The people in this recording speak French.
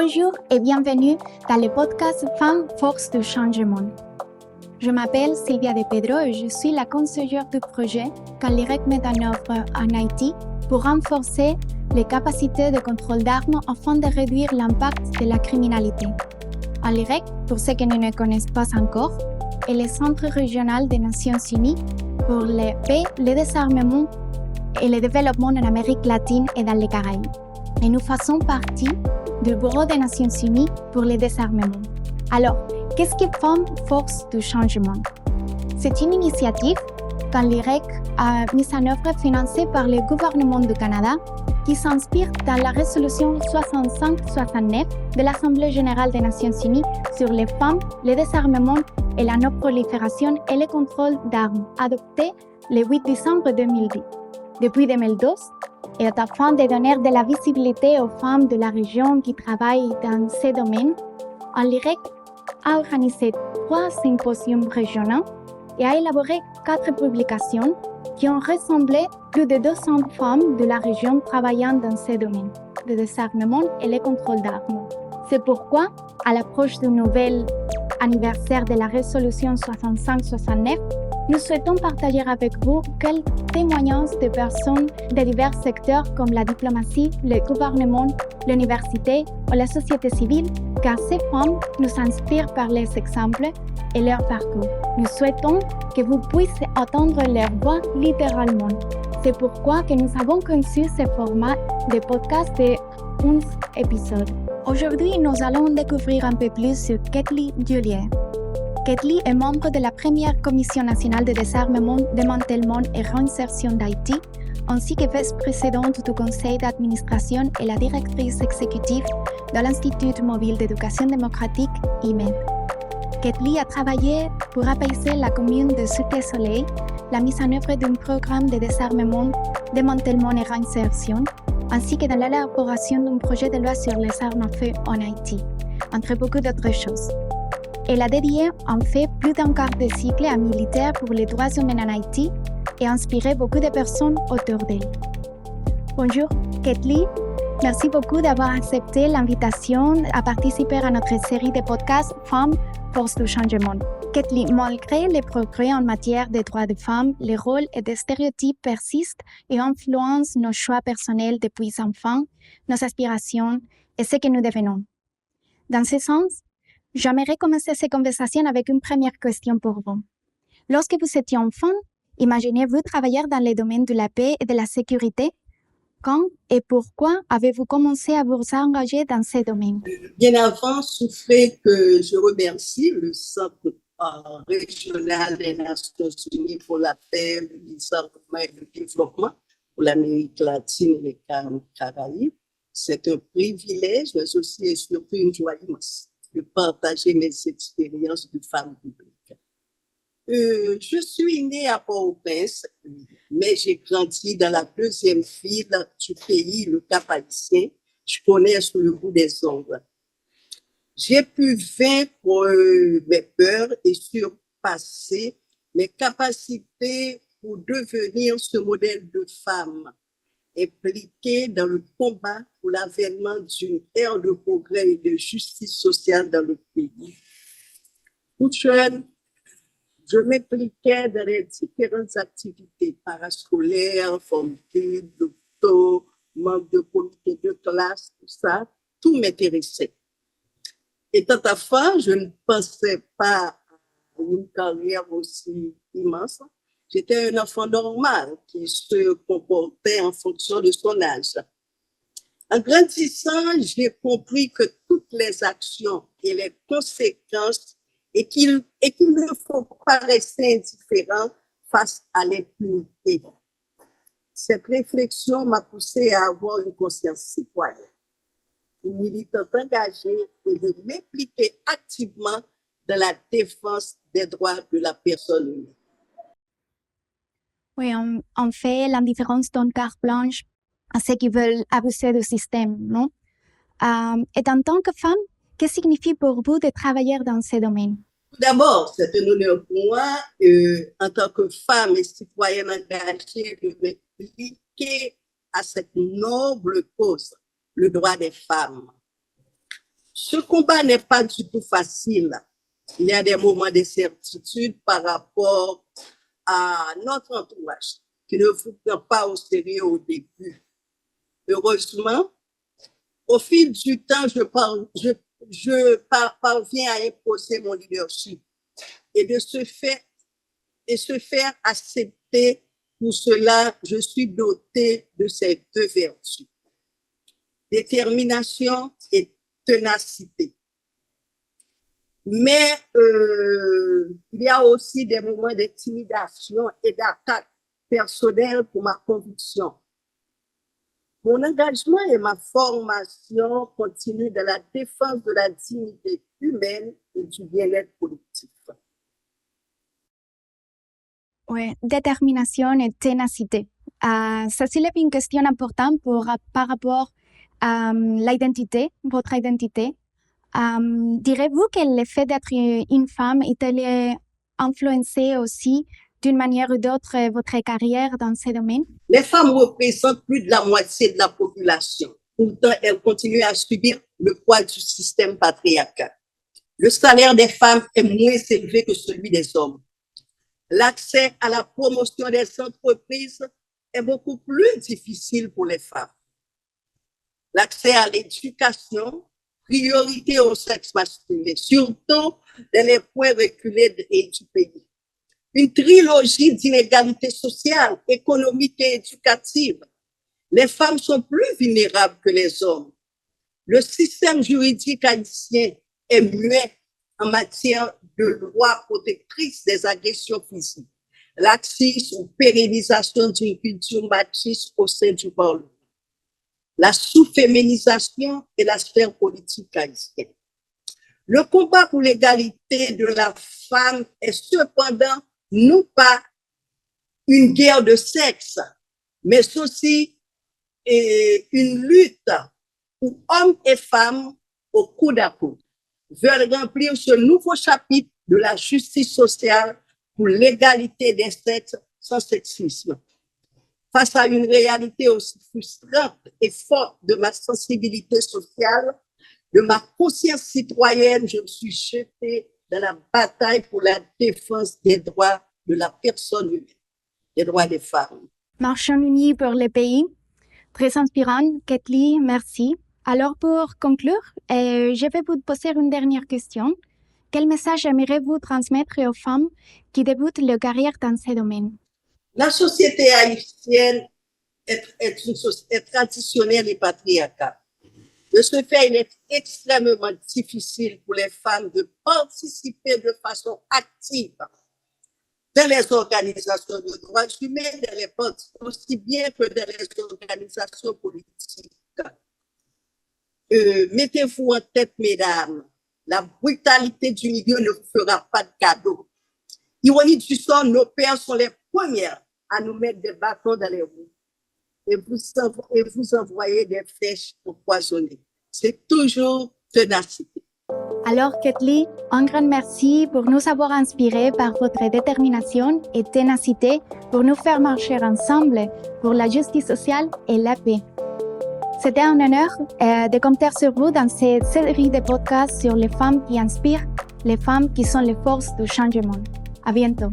Bonjour et bienvenue dans le podcast Femmes Force du Changement. Je m'appelle Sylvia De Pedro et je suis la conseillère du projet qu'Alirec met en œuvre en Haïti pour renforcer les capacités de contrôle d'armes afin de réduire l'impact de la criminalité. Alirec, pour ceux qui ne nous connaissent pas encore, est le Centre régional des Nations Unies pour la paix, le désarmement et le développement en Amérique latine et dans les Caraïbes. Et nous faisons partie du Bureau des Nations Unies pour le désarmement. Alors, qu'est-ce que Femmes Force du Changement? C'est une initiative qu'Alirec a mise en œuvre financée par le gouvernement du Canada qui s'inspire dans la résolution 65-69 de l'Assemblée générale des Nations unies sur les femmes, le désarmement et la non-prolifération et le contrôle d'armes, adoptée le 8 décembre 2010. Depuis 2012, et afin de donner de la visibilité aux femmes de la région qui travaillent dans ces domaines, Alirec a organisé 3 symposiums régionaux et a élaboré 4 publications qui ont rassemblé plus de 200 femmes de la région travaillant dans ces domaines, le désarmement et le contrôle d'armes. C'est pourquoi, à l'approche du nouvel anniversaire de la résolution 65-69, nous souhaitons partager avec vous quelques témoignages de personnes de divers secteurs comme la diplomatie, le gouvernement, l'université ou la société civile, car ces femmes nous inspirent par leurs exemples et leur parcours. Nous souhaitons que vous puissiez entendre leur voix littéralement. C'est pourquoi que nous avons conçu ce format de podcast de 11 épisodes. Aujourd'hui, nous allons découvrir un peu plus sur Ketli Juliet. Ketli est membre de la première Commission nationale de désarmement, démantèlement et réinsertion d'Haïti, ainsi que vice-présidente du conseil d'administration et la directrice exécutive de l'Institut mobile d'éducation démocratique, IMED. Ketli a travaillé pour apaiser la commune de Cité-Soleil, la mise en œuvre d'un programme de désarmement, démantèlement et réinsertion, ainsi que dans l'élaboration d'un projet de loi sur les armes à feu en Haïti, entre beaucoup d'autres choses. Elle a dédié en fait plus d'un quart de siècle à militaire pour les droits humains en Haïti et inspiré beaucoup de personnes autour d'elle. Bonjour Ketli, merci beaucoup d'avoir accepté l'invitation à participer à notre série de podcasts Femmes Force du Changement. Ketli, malgré les progrès en matière des droits des femmes, les rôles et des stéréotypes persistent et influencent nos choix personnels depuis enfants, nos aspirations et ce que nous devenons. Dans ce sens, j'aimerais commencer cette conversation avec une première question pour vous. Lorsque vous étiez enfant, imaginez-vous travailler dans les domaines de la paix et de la sécurité? Quand et pourquoi avez-vous commencé à vous engager dans ces domaines? Bien avant, souffrez que je remercie le Centre régional des Nations Unies pour la paix, le désarmement et le développement pour l'Amérique latine et les Caraïbes. C'est un privilège, mais aussi et surtout une joie immense de partager mes expériences de femme publique. Je suis née à Port-au-Prince, mais j'ai grandi dans la deuxième ville du pays, le Cap-Haïtien. Je connais sous le bout des ongles. J'ai pu vaincre mes peurs et surpasser mes capacités pour devenir ce modèle de femme impliquée dans le combat pour l'avènement d'une ère de progrès et de justice sociale dans le pays. Toute jeune, je m'impliquais dans les différentes activités parascolaires, formative, doctor, membre de comité de classe, tout m'intéressait. Étant enfant, je ne pensais pas à une carrière aussi immense. J'étais un enfant normal qui se comportait en fonction de son âge. En grandissant, j'ai compris que toutes les actions et les conséquences et qu'il ne faut pas rester indifférent face à l'impunité. Cette réflexion m'a poussé à avoir une conscience citoyenne, une militante engagée et de m'impliquer activement dans la défense des droits de la personne humaine. Oui, on fait l'indifférence d'une carte blanche à ceux qui veulent abuser du système, non? Et en tant que femme, qu'est-ce que signifie pour vous de travailler dans ces domaines? D'abord, c'est un honneur pour moi, en tant que femme et citoyenne engagée, de m'impliquer à cette noble cause, le droit des femmes. Ce combat n'est pas du tout facile. Il y a des moments d'incertitude par rapport à notre entourage qui ne vous prend pas au sérieux au début. Heureusement, au fil du temps, je parviens à imposer mon leadership et se faire accepter. Pour cela, je suis dotée de ces deux vertus, détermination et ténacité. Mais il y a aussi des moments d'intimidation et d'attaque personnelle pour ma conviction. Mon engagement et ma formation continuent dans la défense de la dignité humaine et du bien-être collectif. Oui, détermination et ténacité. Ça soulève une question importante par rapport à l'identité, votre identité. Direz-vous que le fait d'être une femme est-elle influencé aussi d'une manière ou d'autre votre carrière dans ce domaine? Les femmes représentent plus de la moitié de la population. Pourtant, elles continuent à subir le poids du système patriarcal. Le salaire des femmes est moins élevé que celui des hommes. L'accès à la promotion des entreprises est beaucoup plus difficile pour les femmes. L'accès à l'éducation, priorité au sexe masculin, surtout dans les points reculés du pays. Une trilogie d'inégalités sociales, économiques et éducatives. Les femmes sont plus vulnérables que les hommes. Le système juridique haïtien est muet en matière de loi protectrice des agressions physiques, laxisme ou pérennisation d'une culture machiste au sein du Parlement, la sous-féminisation et la sphère politique haïtienne. Le combat pour l'égalité de la femme est cependant non pas une guerre de sexe, mais aussi une lutte où hommes et femmes, au coude à coude, veulent remplir ce nouveau chapitre de la justice sociale pour l'égalité des sexes sans sexisme. Face à une réalité aussi frustrante et forte de ma sensibilité sociale, de ma conscience citoyenne, je me suis jetée dans la bataille pour la défense des droits de la personne humaine, des droits des femmes. Marchons unis pour le pays. Très inspirant, Ketli, merci. Alors pour conclure, je vais vous poser une dernière question. Quel message aimeriez-vous transmettre aux femmes qui débutent leur carrière dans ce domaine? La société haïtienne est traditionnelle et patriarcale. De ce fait, il est extrêmement difficile pour les femmes de participer de façon active dans les organisations de droits humains, dans les partis, aussi bien que dans les organisations politiques. Mettez-vous en tête, mesdames, la brutalité du milieu ne vous fera pas de cadeau. Ironie du sort, nos pères sont les premières à nous mettre des bâtons dans les roues et vous envoyer des flèches empoisonnées. C'est toujours ténacité. Alors, Ketli, un grand merci pour nous avoir inspirés par votre détermination et ténacité pour nous faire marcher ensemble pour la justice sociale et la paix. C'était un honneur de compter sur vous dans cette série de podcasts sur les femmes qui inspirent, les femmes qui sont les forces du changement. À bientôt.